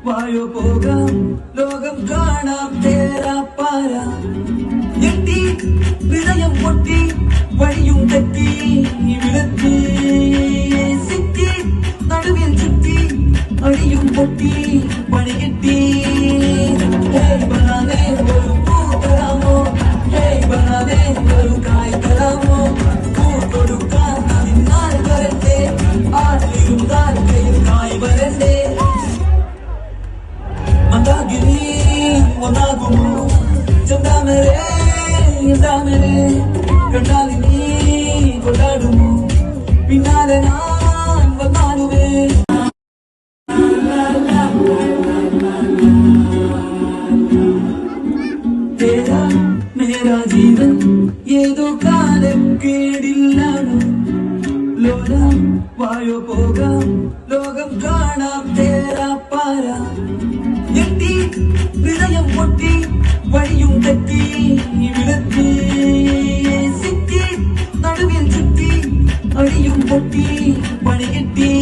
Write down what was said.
വായോ പോകാം ലോകം കാണാം തേരാപ്പാര ഞെട്ടി ഹൃദയം പൊട്ടി വഴിയും തെറ്റി വിളത്തി സിറ്റി നടുവിൽ ചുറ്റി അടിയും പൊട്ടി പണി കിട്ടി ബനാനെ ഒരു പൂ തരാമോ ബനാനെ ഒരു കായ് തരാമോ പൂ കൊടുക്കാൻ അതിനാൽ വരട്ടെ ആരിലും താൽക്കയിൽ കായ് വരണ്ടേ മന്ദാകിനി ഒന്നാകുമോ ചെന്താമരേ എന്താമരേ കണ്ടാലിനി കൊണ്ടാടുമോ പിന്നാലെ ഞാൻ വന്നാലുമേ തേരാ മേരാ ജീവൻ ഏതോ കാലക്കേടില്ലാണ് ലോകം വായോ പോകാം ലോകം കാണാം തേരാപ്പാര ഞെട്ടി ഹൃദയം പൊട്ടി വഴിയും തെറ്റി വിളത്തി സിറ്റി നടുവിൽ ചുറ്റി അടിയും പൊട്ടി പണി കിട്ടി